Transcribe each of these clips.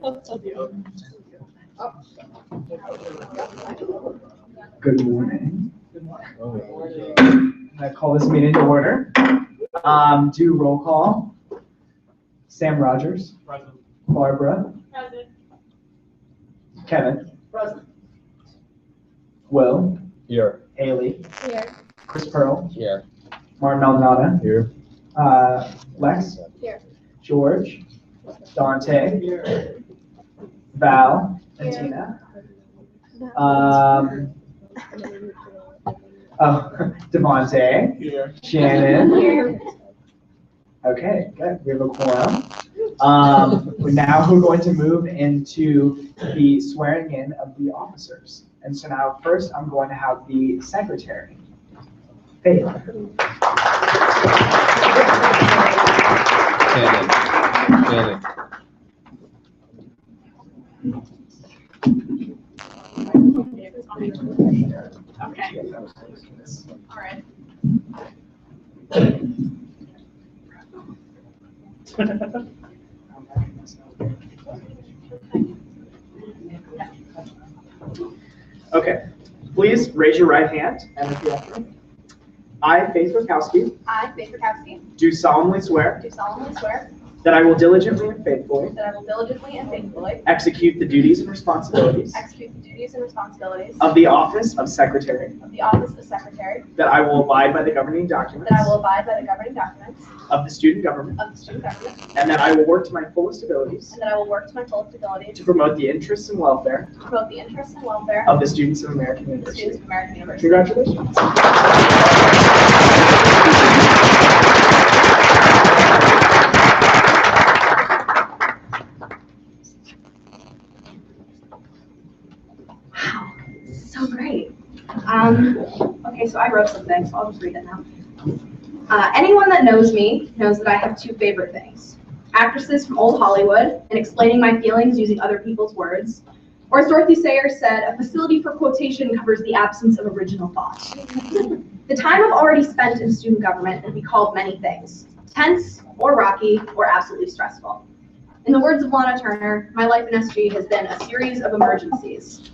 Good morning. I call this meeting to order. Do roll call. Sam Rogers. Present. Barbara. Present. Kevin. Present. Will. Here. Haley. Here. Chris Pearl. Here. Martin Maldonado. Here. Lex. Here. George. Dante. Val. And Here. Tina. Devontae. Here. Shannon. Here. Okay, good. We have a quorum. Now we're going to move into the swearing in of the officers. And so now first I'm going to have the secretary. Faith. Shannon. Okay. All right. Okay, please raise your right hand and repeat after me. I, Faith Rokowski, I, Faith Rokowski, do solemnly swear do solemnly swear that I will diligently and faithfully that I will diligently and faithfully execute the duties and responsibilities execute the duties and responsibilities of the office of secretary, of the office of secretary, that I will abide by the governing documents that I will abide by the governing documents of the student government, of the student government, and that I will work to my fullest abilities and that I will work to my fullest ability to promote the interests and welfare to promote the interests and welfare of the students of American of the students University. of American University. Congratulations. So great. Okay, so I wrote something, so I'll just read it now. Anyone that knows me knows that I have two favorite things: actresses from old Hollywood and explaining my feelings using other people's words, or as Dorothy Sayers said, a facility for quotation covers the absence of original thought. The time I've already spent in student government can be called many things: tense, or rocky, or absolutely stressful. In the words of Lana Turner, my life in SG has been a series of emergencies.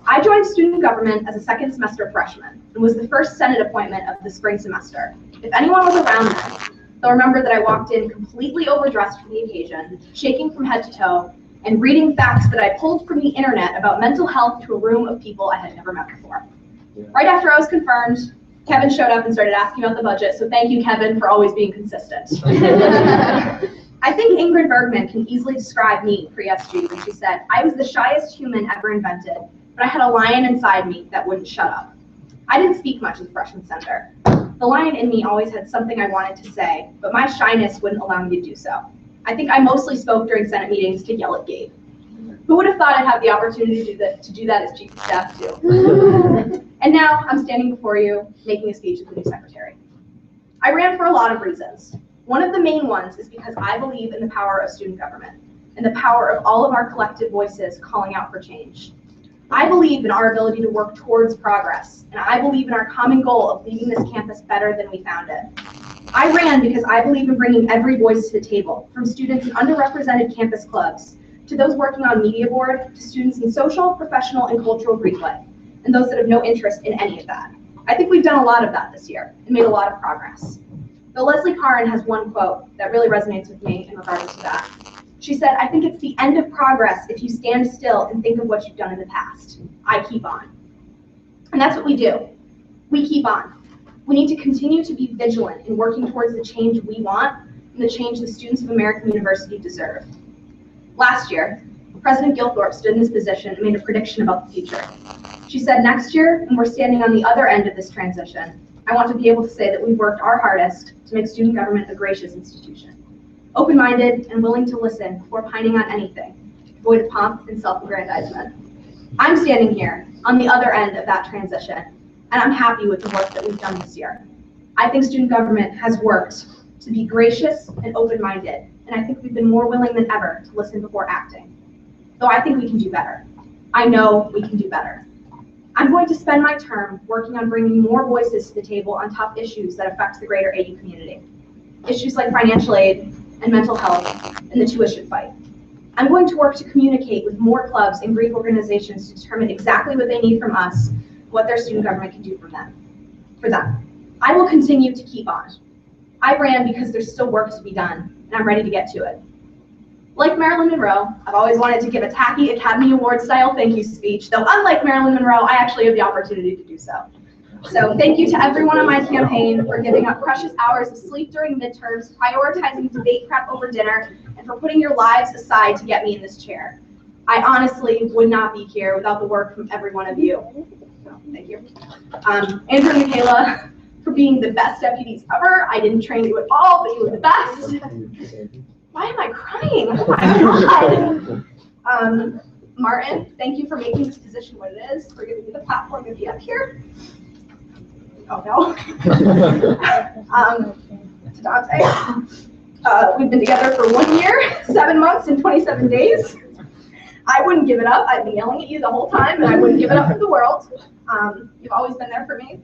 I joined student government as a second semester freshman and was the first Senate appointment of the spring semester. If anyone was around then, they'll remember that I walked in completely overdressed for the occasion, shaking from head to toe, and reading facts that I pulled from the internet about mental health to a room of people I had never met before. Right after I was confirmed, Kevin showed up and started asking about the budget, so thank you, Kevin, for always being consistent. I think Ingrid Bergman can easily describe me pre-SG when she said, I was the shyest human ever invented, but I had a lion inside me that wouldn't shut up. I didn't speak much as a freshman senator. The lion in me always had something I wanted to say, but my shyness wouldn't allow me to do so. I think I mostly spoke during Senate meetings to yell at Gabe. Who would have thought I'd have the opportunity to do that as chief of staff too? And now I'm standing before you, making a speech as the new secretary. I ran for a lot of reasons. One of the main ones is because I believe in the power of student government and the power of all of our collective voices calling out for change. I believe in our ability to work towards progress, and I believe in our common goal of leaving this campus better than we found it. I ran because I believe in bringing every voice to the table, from students in underrepresented campus clubs, to those working on media board, to students in social, professional, and cultural Greek life, and those that have no interest in any of that. I think we've done a lot of that this year and made a lot of progress. Though Leslie Caron has one quote that really resonates with me in regards to that. She said, I think it's the end of progress if you stand still and think of what you've done in the past. I keep on. And that's what we do. We keep on. We need to continue to be vigilant in working towards the change we want and the change the students of American University deserve. Last year, President Gilthorpe stood in this position and made a prediction about the future. She said, next year, when we're standing on the other end of this transition, I want to be able to say that we've worked our hardest to make student government a gracious institution. Open-minded and willing to listen before pining on anything, void of pomp and self-aggrandizement. I'm standing here on the other end of that transition, and I'm happy with the work that we've done this year. I think student government has worked to be gracious and open-minded, and I think we've been more willing than ever to listen before acting. Though I think we can do better. I know we can do better. I'm going to spend my term working on bringing more voices to the table on tough issues that affect the greater AU community. Issues like financial aid and mental health and the tuition fight. I'm going to work to communicate with more clubs and Greek organizations to determine exactly what they need from us, what their student government can do for them. I will continue to keep on. I ran because there's still work to be done, and I'm ready to get to it. Like Marilyn Monroe, I've always wanted to give a tacky Academy Award style thank you speech, though unlike Marilyn Monroe, I actually have the opportunity to do so. So thank you to everyone on my campaign for giving up precious hours of sleep during midterms, prioritizing debate prep over dinner, and for putting your lives aside to get me in this chair. I honestly would not be here without the work from every one of you. So, thank you. Andrew and Michaela, for being the best deputies ever. I didn't train you at all, but you were the best. Why am I crying? Oh my God. Martin, thank you for making this position what it is, for giving me the platform to be up here. Oh no. To Devontae, we've been together for 1 year, 7 months, and 27 days. I wouldn't give it up. I've been yelling at you the whole time, and I wouldn't give it up for the world. You've always been there for me,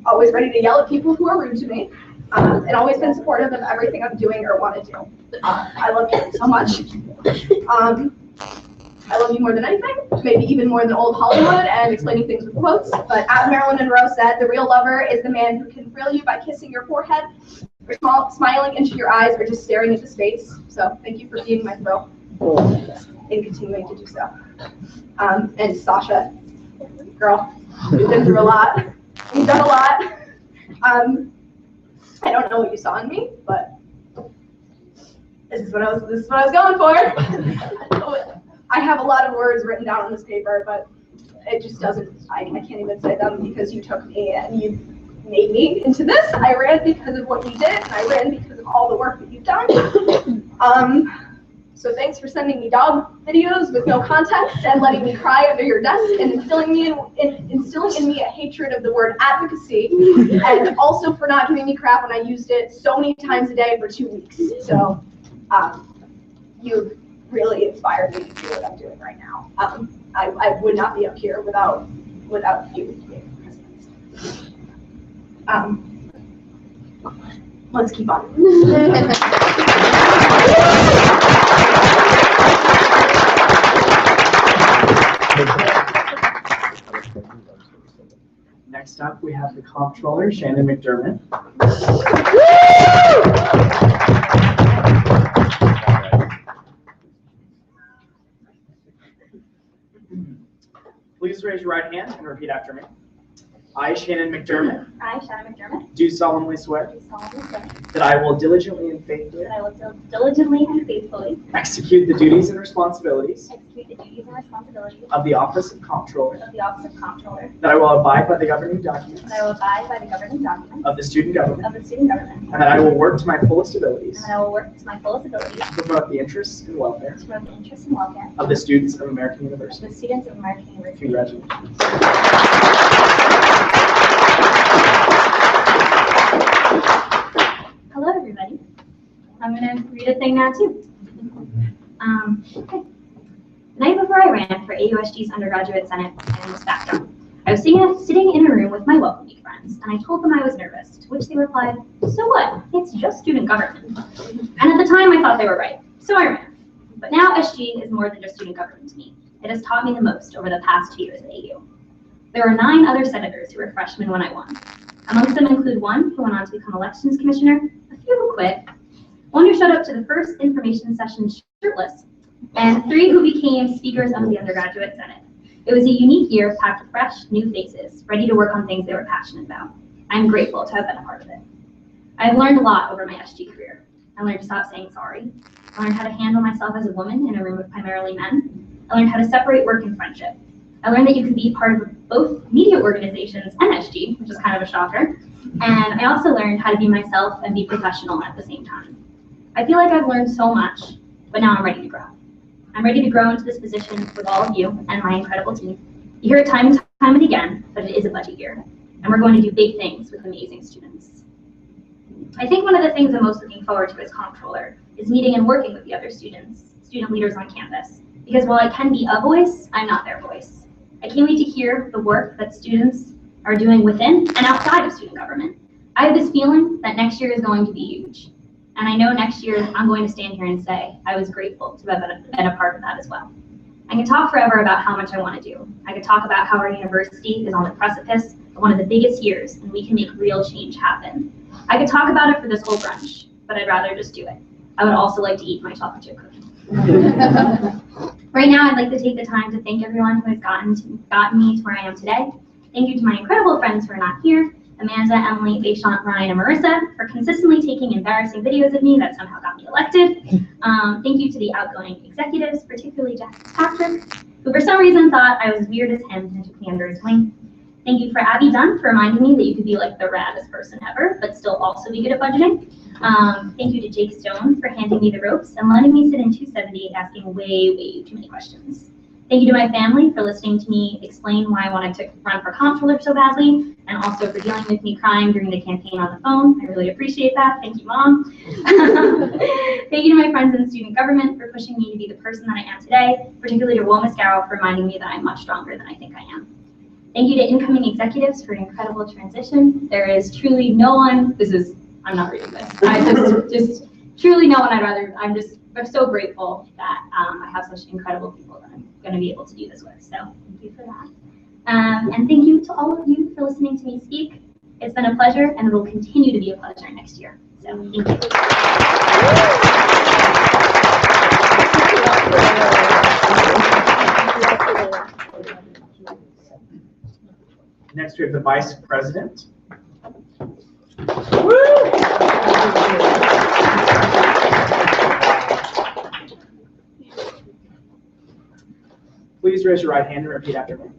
always ready to yell at people who are rude to me, and always been supportive of everything I'm doing or want to do. I love you so much. I love you more than anything, maybe even more than old Hollywood and explaining things with quotes. But as Marilyn Monroe said, the real lover is the man who can thrill you by kissing your forehead, or smiling into your eyes, or just staring into space. So thank you for being my thrill and continuing to do so. And Sasha, girl, you've been through a lot. You've done a lot. I don't know what you saw in me, but this is what I was going for. I have a lot of words written down on this paper, but it just doesn't, I can't even say them because you took me and you made me into this. I ran because of what you did, and I ran because of all the work that you've done. So thanks for sending me dog videos with no context and letting me cry under your desk and instilling in me a hatred of the word advocacy, and also for not giving me crap when I used it so many times a day for 2 weeks. So you've really inspired me to do what I'm doing right now. I would not be up here without you being present. Let's keep on. Next up, we have the Comptroller, Shannon McDermott. Please raise your right hand and repeat after me. I, Shannon McDermott, I, Shannon McDermott, do solemnly swear do solemnly swear that I will diligently and faithfully that I will diligently and faithfully execute the duties and responsibilities execute the duties and responsibilities of the Office of Comptroller, of the Office of Comptroller, that I will abide by the governing documents that I will abide by the governing documents of the student government, of the student government, and that I will work to my fullest abilities and that I will work to my fullest ability to promote the interests and welfare to promote the interests and welfare of the students of American of University. the students of American University. Congratulations. Hello, everybody. I'm going to read a thing now, too. Okay. The night before I ran for AUSG's undergraduate senate in this background, I was sitting in a room with my Welcome Week friends, and I told them I was nervous, to which they replied, "So what? It's just student government." And at the time, I thought they were right, so I ran. But now SG is more than just student government to me. It has taught me the most over the past 2 years at AU. There are 9 other senators who were freshmen when I won. Amongst them include one who went on to become elections commissioner, a few who quit, one who showed up to the first information session shirtless, and 3 who became speakers of the undergraduate senate. It was a unique year packed with fresh, new faces, ready to work on things they were passionate about. I'm grateful to have been a part of it. I've learned a lot over my SG career. I learned to stop saying sorry. I learned how to handle myself as a woman in a room of primarily men. I learned how to separate work and friendship. I learned that you can be part of both media organizations and SG, which is kind of a shocker. And I also learned how to be myself and be professional at the same time. I feel like I've learned so much, but now I'm ready to grow. I'm ready to grow into this position with all of you and my incredible team. You hear it time and time and again, but it is a budget year, and we're going to do big things with amazing students. I think one of the things I'm most looking forward to as Comptroller is meeting and working with the other student leaders on campus. Because while I can be a voice, I'm not their voice. I can't wait to hear the work that students are doing within and outside of student government. I have this feeling that next year is going to be huge. And I know next year I'm going to stand here and say I was grateful to have been a part of that as well. I can talk forever about how much I want to do. I could talk about how our university is on the precipice of one of the biggest years and we can make real change happen. I could talk about it for this whole brunch, but I'd rather just do it. I would also like to eat my chocolate chip cookie. Right now, I'd like to take the time to thank everyone who has gotten me to where I am today. Thank you to my incredible friends who are not here, Amanda, Emily, Bayshant, Ryan, and Marissa, for consistently taking embarrassing videos of me that somehow got me elected. Thank you to the outgoing executives, particularly Jack Patrick, who for some reason thought I was weird as him and took me under his wing. Thank you for Abby Dunn for reminding me that you could be like the raddest person ever, but still also be good at budgeting. Thank you to Jake Stone for handing me the ropes and letting me sit in 270 asking way too many questions. Thank you to my family for listening to me explain why I wanted to run for Comptroller so badly, and also for dealing with me crying during the campaign on the phone. I really appreciate that. Thank you, Mom. Thank you to my friends in student government for pushing me to be the person that I am today, particularly to Will Mascaro for reminding me that I'm much stronger than I think I am. Thank you to incoming executives for an incredible transition. There is truly no one, I'm not reading this. Just truly no one I'm so grateful that I have such incredible people that I'm going to be able to do this with. So thank you for that. And thank you to all of you for listening to me speak. It's been a pleasure and it will continue to be a pleasure next year. So thank you. Next, we have the Vice President. Please raise your right hand and repeat after me.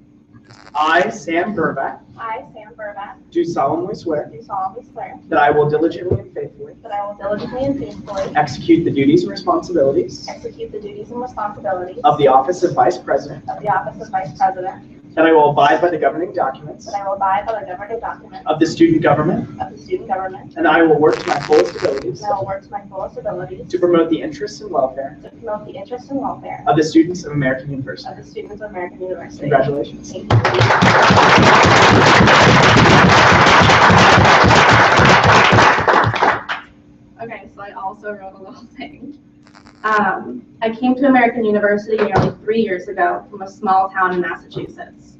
I, Sam Vervaeke, I, Sam Vervaeke, do solemnly swear do solemnly swear that I will diligently and faithfully that I will diligently and faithfully execute the duties and responsibilities execute the duties and responsibilities of the office of Vice President, of the office of Vice President, that I will abide by the governing documents that I will abide by the governing documents of the student government, of the student government, and I will work to my fullest abilities and I will work to my fullest abilities to promote the interests and welfare to promote the interests and welfare of the students of American University. of the students of American University. Congratulations. Thank you. Okay, so I also wrote a little thing. I came to American University nearly 3 years ago from a small town in Massachusetts.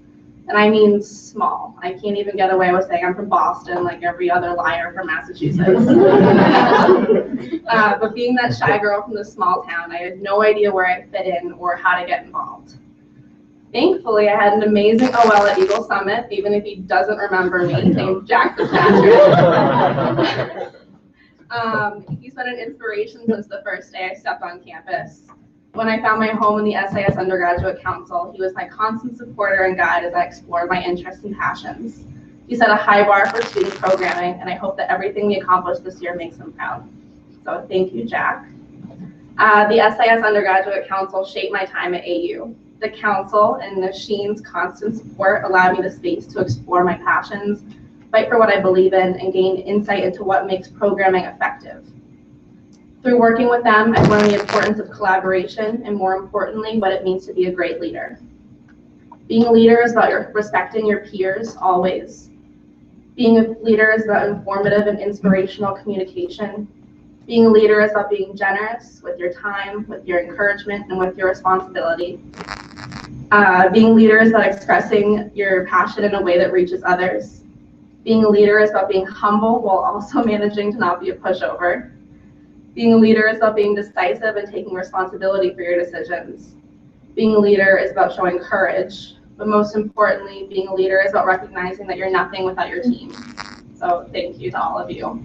And I mean small. I can't even get away with saying I'm from Boston like every other liar from Massachusetts. But being that shy girl from the small town, I had no idea where I fit in or how to get involved. Thankfully, I had an amazing OL at Eagle Summit, even if he doesn't remember me, named Jack Patrick. He's been an inspiration since the first day I stepped on campus. When I found my home in the SIS Undergraduate Council, he was my constant supporter and guide as I explored my interests and passions. He set a high bar for student programming, and I hope that everything we accomplished this year makes him proud. So thank you, Jack. The SIS Undergraduate Council shaped my time at AU. The council and the Sheen's constant support allowed me the space to explore my passions, fight for what I believe in, and gain insight into what makes programming effective. Through working with them, I've learned the importance of collaboration and, more importantly, what it means to be a great leader. Being a leader is about respecting your peers always. Being a leader is about informative and inspirational communication. Being a leader is about being generous with your time, with your encouragement, and with your responsibility. Being a leader is about expressing your passion in a way that reaches others. Being a leader is about being humble while also managing to not be a pushover. Being a leader is about being decisive and taking responsibility for your decisions. Being a leader is about showing courage, but most importantly, being a leader is about recognizing that you're nothing without your team. So thank you to all of you.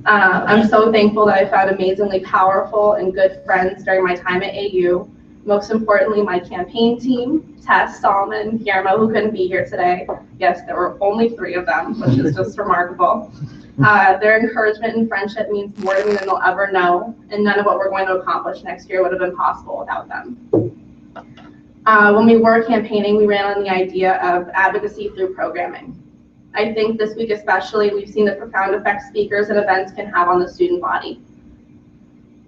I'm so thankful that I found amazingly powerful and good friends during my time at AU. Most importantly, my campaign team, Tess, Solomon, Guillermo, who couldn't be here today. Yes, there were only 3 of them, which is just remarkable. Their encouragement and friendship means more to me than they'll ever know, and none of what we're going to accomplish next year would have been possible without them. When we were campaigning, we ran on the idea of advocacy through programming. I think this week especially, we've seen the profound effect speakers and events can have on the student body.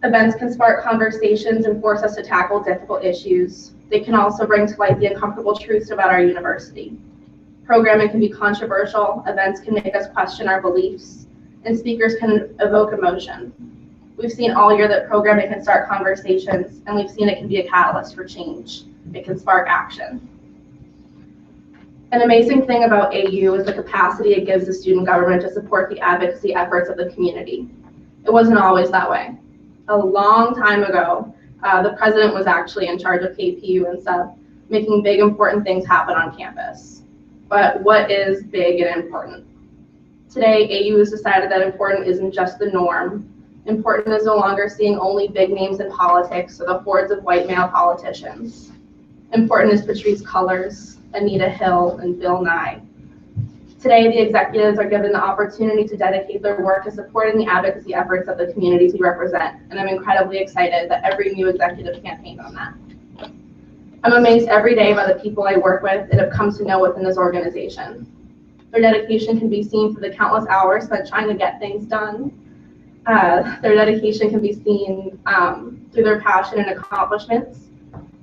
Events can spark conversations and force us to tackle difficult issues. They can also bring to light the uncomfortable truths about our university. Programming can be controversial, events can make us question our beliefs, and speakers can evoke emotion. We've seen all year that programming can start conversations, and we've seen it can be a catalyst for change. It can spark action. An amazing thing about AU is the capacity it gives the student government to support the advocacy efforts of the community. It wasn't always that way. A long time ago, the president was actually in charge of KPU and sub, making big important things happen on campus. But what is big and important? Today, AU has decided that important isn't just the norm. Important is no longer seeing only big names in politics or the hordes of white male politicians. Important is Patrice Cullors, Anita Hill, and Bill Nye. Today, the executives are given the opportunity to dedicate their work to supporting the advocacy efforts of the communities we represent, and I'm incredibly excited that every new executive campaigned on that. I'm amazed every day by the people I work with and have come to know within this organization. Their dedication can be seen through the countless hours spent trying to get things done. Their dedication can be seen through their passion and accomplishments,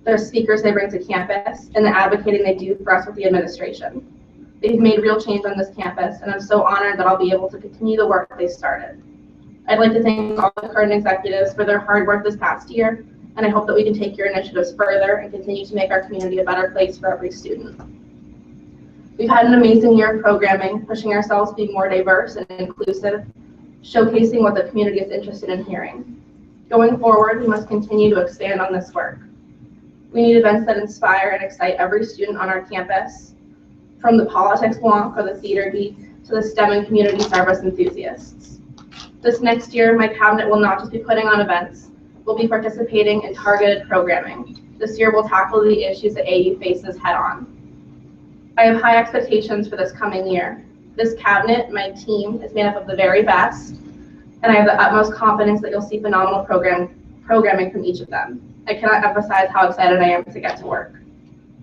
their speakers they bring to campus, and the advocating they do for us with the administration. They've made real change on this campus, and I'm so honored that I'll be able to continue the work they started. I'd like to thank all the current executives for their hard work this past year, and I hope that we can take your initiatives further and continue to make our community a better place for every student. We've had an amazing year of programming, pushing ourselves to be more diverse and inclusive, showcasing what the community is interested in hearing. Going forward, we must continue to expand on this work. We need events that inspire and excite every student on our campus, from the politics wonk or the theater geek to the STEM and community service enthusiasts. This next year, my cabinet will not just be putting on events, we'll be participating in targeted programming. This year, we'll tackle the issues that AU faces head on. I have high expectations for this coming year. This cabinet, my team, is made up of the very best, and I have the utmost confidence that you'll see phenomenal programming from each of them. I cannot emphasize how excited I am to get to work.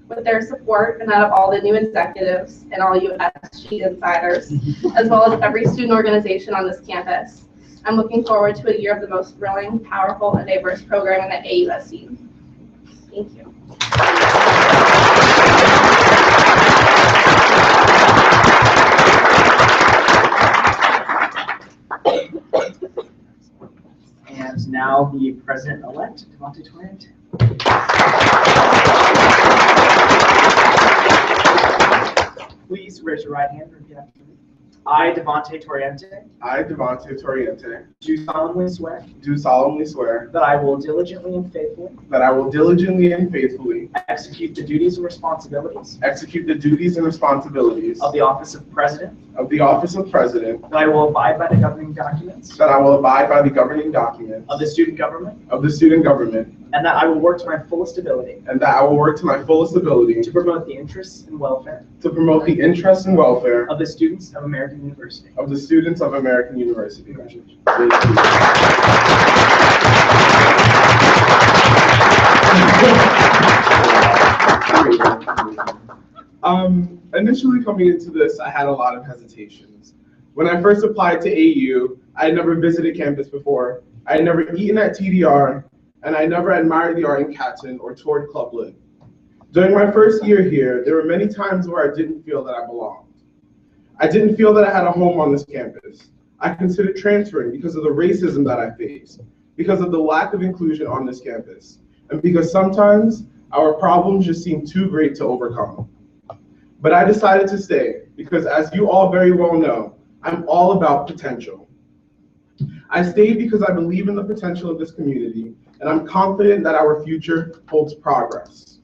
With their support and that of all the new executives and all AUSG insiders, as well as every student organization on this campus, I'm looking forward to a year of the most thrilling, powerful, and diverse programming that AU has seen. Thank you. And now the president-elect, Devontae Torriente. Please raise your right hand and repeat after me. I, Devontae Torriente, I, Devontae Torriente, do solemnly swear do solemnly swear that I will diligently and faithfully that I will diligently and faithfully execute the duties and responsibilities execute the duties and responsibilities of the office of president, of the office of president, that I will abide by the governing documents that I will abide by the governing documents of the student government, of the student government, and that I will work to my fullest ability and that I will work to my fullest ability to promote the interests and welfare to promote the interests and welfare of the students of American University. of the students of American University. Congratulations. Initially coming into this, I had a lot of hesitations. When I first applied to AU, I had never visited campus before. I had never eaten at TDR, and I never admired the art in Catton or toured Club Lit. During my first year here, there were many times where I didn't feel that I belonged. I didn't feel that I had a home on this campus. I considered transferring because of the racism that I faced, because of the lack of inclusion on this campus, and because sometimes our problems just seem too great to overcome. But I decided to stay because, as you all very well know, I'm all about potential. I stayed because I believe in the potential of this community, and I'm confident that our future holds progress.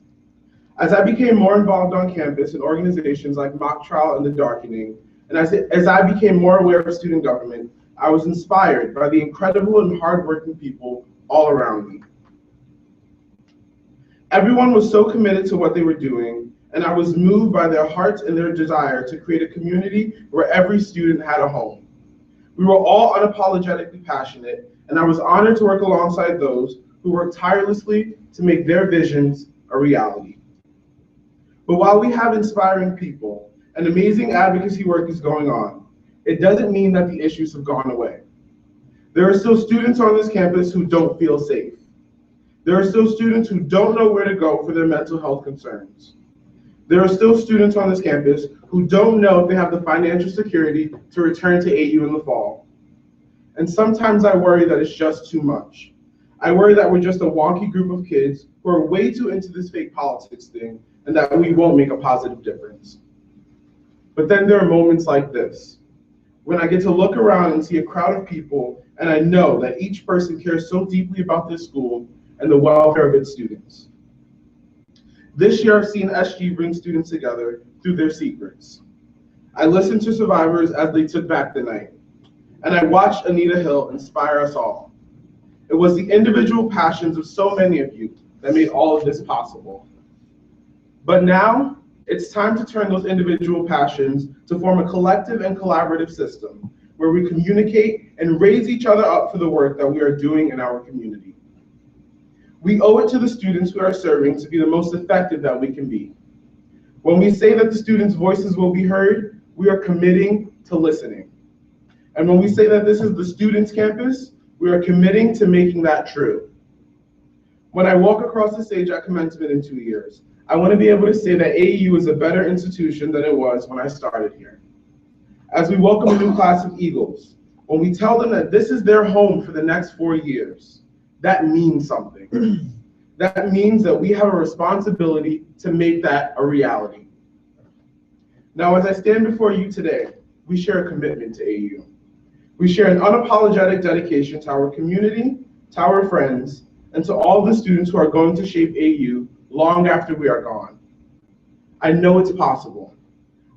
As I became more involved on campus in organizations like Mock Trial and The Darkening, and as I became more aware of student government, I was inspired by the incredible and hardworking people all around me. Everyone was so committed to what they were doing, and I was moved by their hearts and their desire to create a community where every student had a home. We were all unapologetically passionate, and I was honored to work alongside those who worked tirelessly to make their visions a reality. But while we have inspiring people and amazing advocacy work is going on, it doesn't mean that the issues have gone away. There are still students on this campus who don't feel safe. There are still students who don't know where to go for their mental health concerns. There are still students on this campus who don't know if they have the financial security to return to AU in the fall. And sometimes I worry that it's just too much. I worry that we're just a wonky group of kids who are way too into this fake politics thing and that we won't make a positive difference. But then there are moments like this, when I get to look around and see a crowd of people and I know that each person cares so deeply about this school and the welfare of its students. This year I've seen SG bring students together through their secrets. I listened to survivors as they took back the night, and I watched Anita Hill inspire us all. It was the individual passions of so many of you that made all of this possible. But now, it's time to turn those individual passions to form a collective and collaborative system where we communicate and raise each other up for the work that we are doing in our community. We owe it to the students we are serving to be the most effective that we can be. When we say that the students' voices will be heard, we are committing to listening. And when we say that this is the students' campus, we are committing to making that true. When I walk across the stage at commencement in 2 years, I want to be able to say that AU is a better institution than it was when I started here. As we welcome a new class of Eagles, when we tell them that this is their home for the next 4 years, that means something. That means that we have a responsibility to make that a reality. Now, as I stand before you today, we share a commitment to AU. We share an unapologetic dedication to our community, to our friends, and to all the students who are going to shape AU long after we are gone. I know it's possible.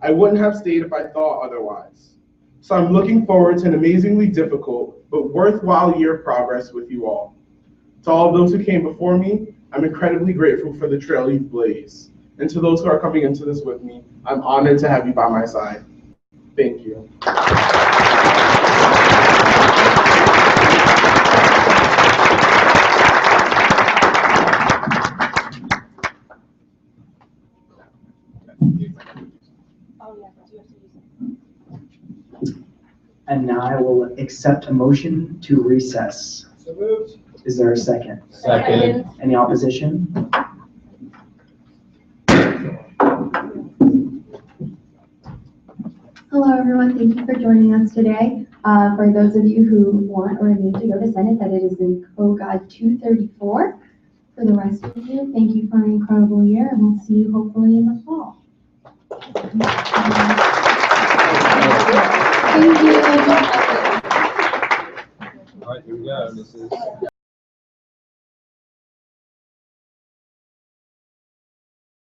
I wouldn't have stayed if I thought otherwise. So I'm looking forward to an amazingly difficult but worthwhile year of progress with you all. To all of those who came before me, I'm incredibly grateful for the trail you've blazed. And to those who are coming into this with me, I'm honored to have you by my side. Thank you. And now I will accept a motion to recess. So moved. Is there a second? Second. Any opposition? Hello, everyone. Thank you for joining us today. For those of you who want or need to go to Senate, that it is in Code God 234. For the rest of you, thank you for an incredible year, and we'll see you hopefully in the fall. Thank you. All right, here we go. This is